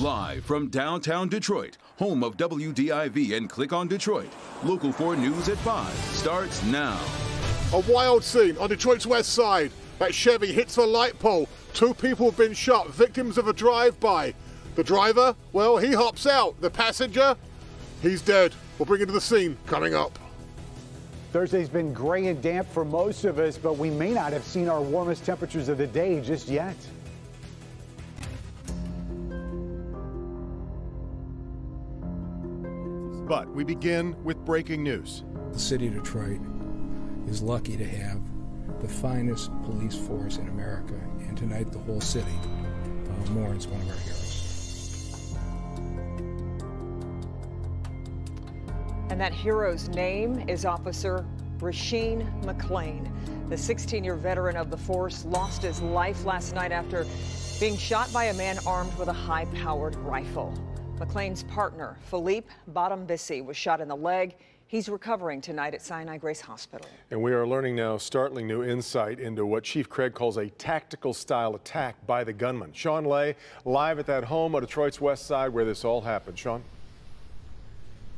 Live from downtown Detroit, home of WDIV and Click on Detroit, Local 4 News at 5 starts now. A wild scene on Detroit's west side. That Chevy hits a light pole. 2 people have been shot, victims of a drive-by. The driver, well, he hops out. The passenger, he's dead. We'll bring you to the scene coming up. Thursday's been gray and damp for most of us, but we may not have seen our warmest temperatures of the day just yet. But we begin with breaking news. The city of Detroit is lucky to have the finest police force in America, and tonight the whole city mourns one of our heroes. And that hero's name is Officer Rashean McClain. The 16-year veteran of the force lost his life last night after being shot by a man armed with a high-powered rifle. McClain's partner, Philippe Bottombisi, was shot in the leg. He's recovering tonight at Sinai Grace Hospital. And we are learning now startling new insight into what Chief Craig calls a tactical style attack by the gunman. Sean Lay, live at that home on Detroit's west side where this all happened. Sean?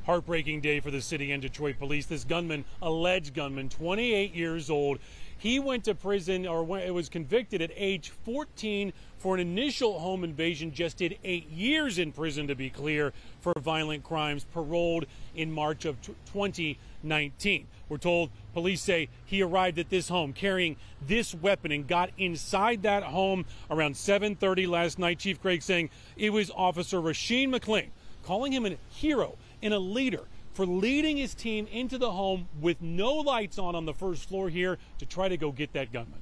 Heartbreaking day for the city and Detroit police. This gunman, alleged gunman, 28 years old. He went to prison, or was convicted at age 14 for an initial home invasion, just did 8 years in prison, to be clear, for violent crimes, paroled in March of 2019. We're told police say he arrived at this home carrying this weapon and got inside that home around 7:30 last night. Chief Craig saying it was Officer Rashean McClain, calling him a hero and a leader for leading his team into the home with no lights on the first floor here to try to go get that gunman.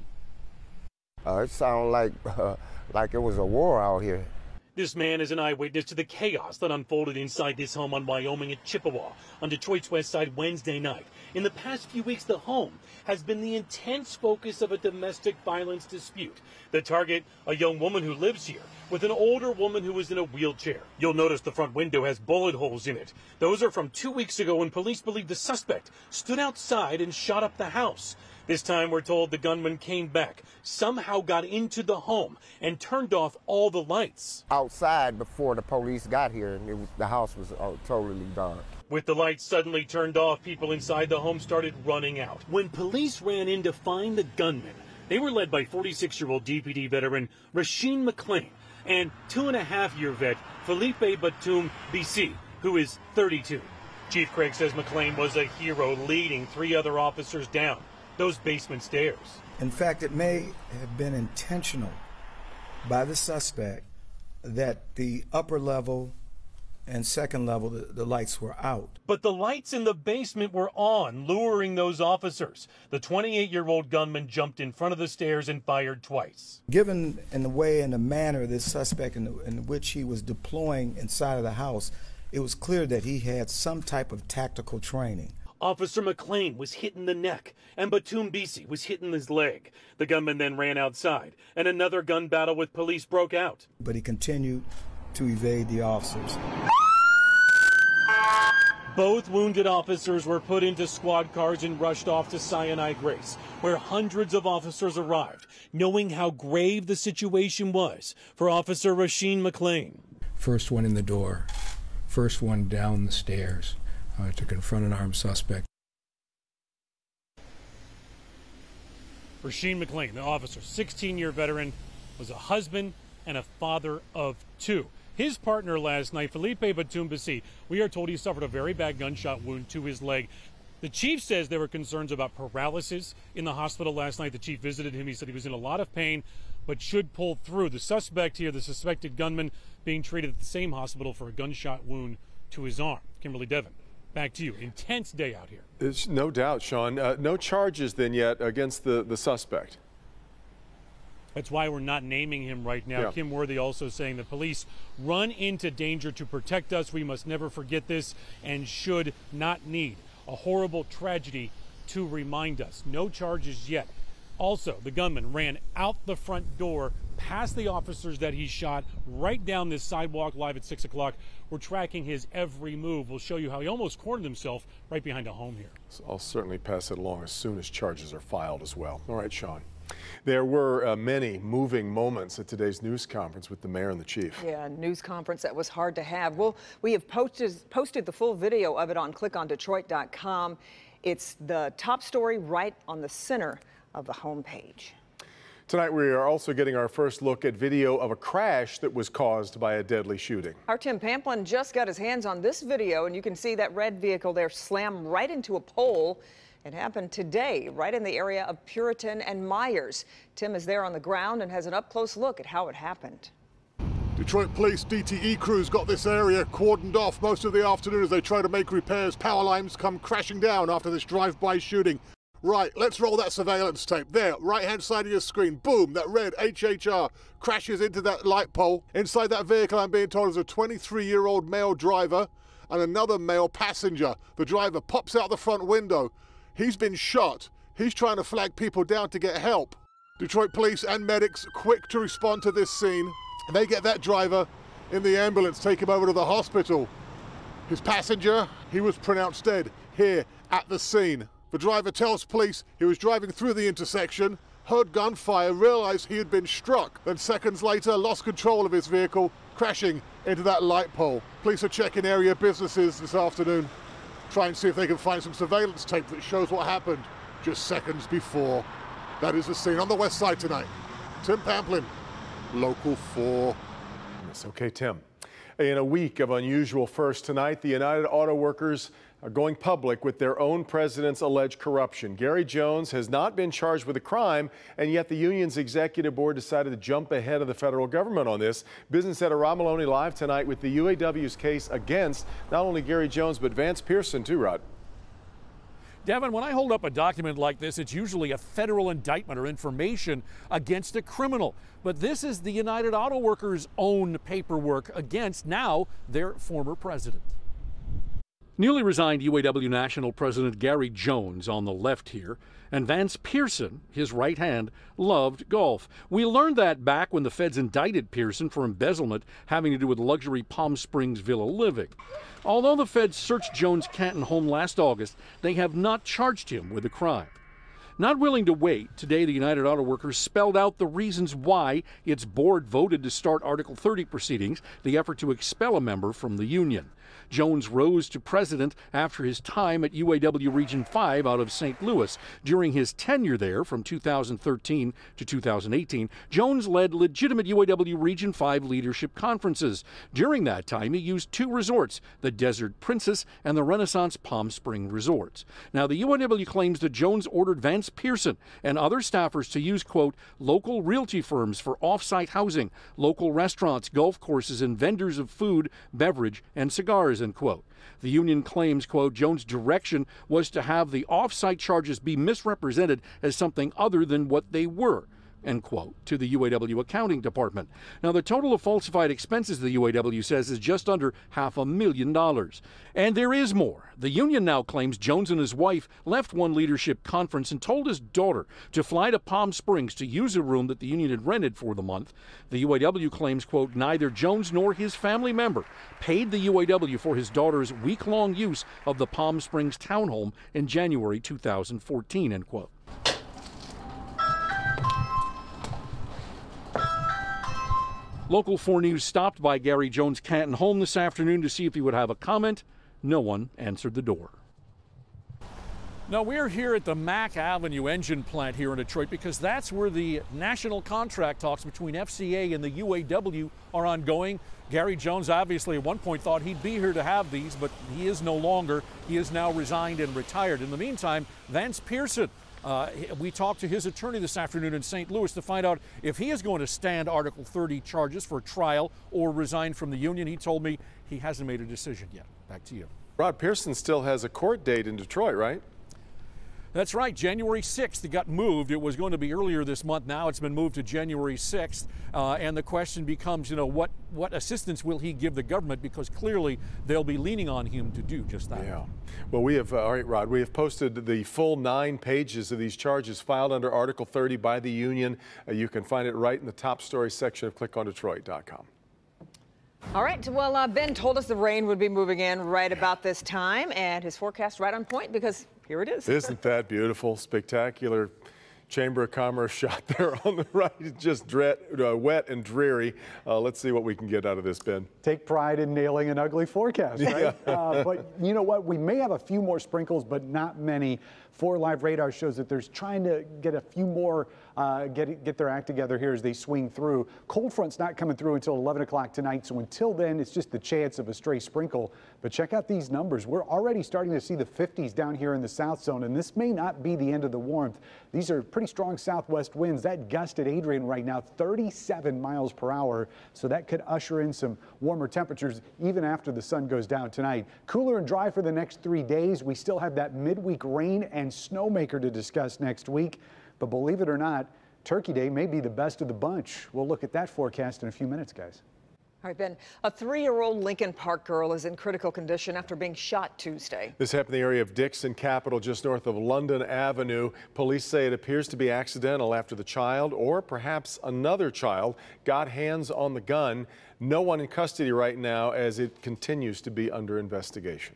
It sounded like it was a war out here. This man is an eyewitness to the chaos that unfolded inside this home on Wyoming at Chippewa on Detroit's west side Wednesday night. In the past few weeks, the home has been the intense focus of a domestic violence dispute. The target, a young woman who lives here, with an older woman who is in a wheelchair. You'll notice the front window has bullet holes in it. Those are from 2 weeks ago when police believe the suspect stood outside and shot up the house. This time, we're told the gunman came back, somehow got into the home, and turned off all the lights. Outside before the police got here, and the house was totally dark. With the lights suddenly turned off, people inside the home started running out. When police ran in to find the gunman, they were led by 46-year-old DPD veteran Rashean McClain and 2.5-year vet Philippe Bottombisi, who is 32. Chief Craig says McClain was a hero, leading 3 other officers down those basement stairs. In fact, it may have been intentional by the suspect that the upper level and second level, the lights were out. But the lights in the basement were on, luring those officers. The 28-year-old gunman jumped in front of the stairs and fired twice. Given in the way and the manner this suspect in which he was deploying inside of the house, it was clear that he had some type of tactical training. Officer McClain was hit in the neck, and Bottombisi was hit in his leg. The gunman then ran outside, and another gun battle with police broke out. But he continued to evade the officers. Both wounded officers were put into squad cars and rushed off to Sinai Grace, where hundreds of officers arrived, knowing how grave the situation was for Officer Rashean McClain. First one in the door, first one down the stairs. To confront an armed suspect. Rashean McClain, the officer, 16-year veteran, was a husband and a father of 2. His partner last night, Philippe Bottombisi, we are told he suffered a very bad gunshot wound to his leg. The chief says there were concerns about paralysis in the hospital last night. The chief visited him. He said he was in a lot of pain, but should pull through. The suspect here, the suspected gunman, being treated at the same hospital for a gunshot wound to his arm. Kimberly Devin. Back to you. Intense day out here. There's no doubt, Sean. No charges then yet against the suspect. That's why we're not naming him right now. Yeah. Kim Worthy also saying the police run into danger to protect us. We must never forget this and should not need a horrible tragedy to remind us. No charges yet. Also, the gunman ran out the front door, past the officers that he shot, right down this sidewalk. Live at 6 o'clock. We're tracking his every move. We'll show you how he almost cornered himself right behind a home here. So I'll certainly pass it along as soon as charges are filed as well. All right, Sean. There were many moving moments at today's news conference with the mayor and the chief. Yeah, a news conference that was hard to have. Well, we have posted the full video of it on clickondetroit.com. It's the top story right on the center of the homepage. Tonight, we are also getting our first look at video of a crash that was caused by a deadly shooting. Our Tim Pamplin just got his hands on this video, and you can see that red vehicle there slam right into a pole. It happened today, right in the area of Puritan and Myers. Tim is there on the ground and has an up-close look at how it happened. Detroit Police DTE crews got this area cordoned off most of the afternoon as they try to make repairs. Power lines come crashing down after this drive-by shooting. Right, let's roll that surveillance tape. There, right-hand side of your screen, boom, that red HHR crashes into that light pole. Inside that vehicle, I'm being told, is a 23-year-old male driver and another male passenger. The driver pops out the front window. He's been shot. He's trying to flag people down to get help. Detroit police and medics quick to respond to this scene. They get that driver in the ambulance, take him over to the hospital. His passenger, he was pronounced dead here at the scene. The driver tells police he was driving through the intersection, heard gunfire, realized he had been struck, then seconds later lost control of his vehicle, crashing into that light pole. Police are checking area businesses this afternoon, try and see if they can find some surveillance tape that shows what happened just seconds before. That is the scene on the west side tonight. Tim Pamplin, Local 4. Yes, okay, Tim. In a week of unusual firsts tonight, the United Auto Workers are going public with their own president's alleged corruption. Gary Jones has not been charged with a crime, and yet the union's executive board decided to jump ahead of the federal government on this. Business editor Rod Maloney live tonight with the UAW's case against not only Gary Jones, but Vance Pearson too, Rod. Devin, when I hold up a document like this, it's usually a federal indictment or information against a criminal. But this is the United Auto Workers' own paperwork against now their former president. Newly resigned UAW National President Gary Jones on the left here, and Vance Pearson, his right hand, loved golf. We learned that back when the feds indicted Pearson for embezzlement having to do with luxury Palm Springs villa living. Although the feds searched Jones' Canton home last August, they have not charged him with a crime. Not willing to wait, today the United Auto Workers spelled out the reasons why its board voted to start Article 30 proceedings, the effort to expel a member from the union. Jones rose to president after his time at UAW Region 5 out of St. Louis. During his tenure there from 2013 to 2018, Jones led legitimate UAW Region 5 leadership conferences. During that time, he used two resorts, the Desert Princess and the Renaissance Palm Spring Resorts. Now, the UAW claims that Jones ordered Vance Pearson and other staffers to use, quote, local realty firms for off-site housing, local restaurants, golf courses, and vendors of food, beverage, and cigars, end quote. The union claims, quote, Jones' direction was to have the off-site charges be misrepresented as something other than what they were, end quote, to the UAW accounting department. Now, the total of falsified expenses, the UAW says, is just under $500,000. And there is more. The union now claims Jones and his wife left one leadership conference and told his daughter to fly to Palm Springs to use a room that the union had rented for the month. The UAW claims, quote, neither Jones nor his family member paid the UAW for his daughter's week-long use of the Palm Springs townhome in January 2014, end quote. Local 4 News stopped by Gary Jones' Canton home this afternoon to see if he would have a comment. No one answered the door. Now, we're here at the Mack Avenue engine plant here in Detroit because that's where the national contract talks between FCA and the UAW are ongoing. Gary Jones obviously at one point thought he'd be here to have these, but he is no longer. He is now resigned and retired. In the meantime, Vance Pearson, we talked to his attorney this afternoon in St. Louis to find out if he is going to stand Article 30 charges for trial or resign from the union. He told me he hasn't made a decision yet. Back to you. Rod, Pearson still has a court date in Detroit, right? That's right, January 6th. It got moved. It was going to be earlier this month. Now it's been moved to January 6th. And the question becomes, you know, what assistance will he give the government? Because clearly they'll be leaning on him to do just that. Yeah. Well, we have, all right, Rod, we have posted the full 9 pages of these charges filed under Article 30 by the union. You can find it right in the top story section of clickondetroit.com. All right, well, Ben told us the rain would be moving in right about this time, and his forecast right on point because here it is. Isn't that beautiful? Spectacular Chamber of Commerce shot there on the right. It's just wet and dreary. Let's see what we can get out of this, Ben. Take pride in nailing an ugly forecast, right? Yeah. But you know what? We may have a few more sprinkles, but not many. 4 Live Radar shows that there's trying to get a few more, get their act together here as they swing through. Cold front's not coming through until 11 o'clock tonight, so until then, it's just the chance of a stray sprinkle. But check out these numbers. We're already starting to see the 50s down here in the south zone, and this may not be the end of the warmth. These are pretty strong southwest winds. That gust at Adrian right now, 37 miles per hour, so that could usher in some warmer temperatures even after the sun goes down tonight. Cooler and dry for the next 3 days. We still have that midweek rain and snowmaker to discuss next week. But believe it or not, Turkey Day may be the best of the bunch. We'll look at that forecast in a few minutes, guys. All right, Ben, a 3-year-old Lincoln Park girl is in critical condition after being shot Tuesday. This happened in the area of Dixon Capitol, just north of London Avenue. Police say it appears to be accidental after the child, or perhaps another child, got hands on the gun. No one in custody right now as it continues to be under investigation.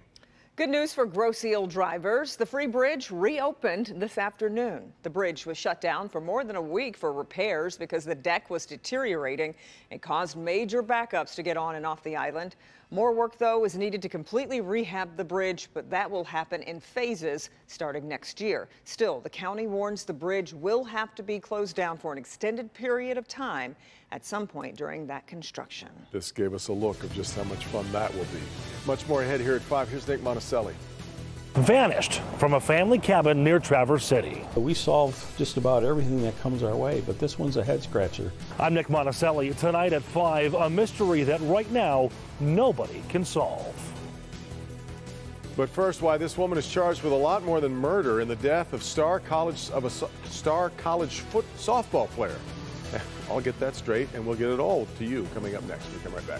Good news for Grosse Ile drivers. The Free Bridge reopened this afternoon. The bridge was shut down for more than a week for repairs because the deck was deteriorating. It caused major backups to get on and off the island. More work, though, is needed to completely rehab the bridge, but that will happen in phases starting next year. Still, the county warns the bridge will have to be closed down for an extended period of time at some point during that construction. This gave us a look of just how much fun that will be. Much more ahead here at 5. Here's Nick Monticelli. Vanished from a family cabin near Traverse City. We solve just about everything that comes our way, but this one's a head scratcher. I'm Nick Monticelli. Tonight at 5, a mystery that right now nobody can solve. But first, why this woman is charged with a lot more than murder in the death of a star college softball player. I'll get that straight, and we'll get it all to you coming up next. We come right back.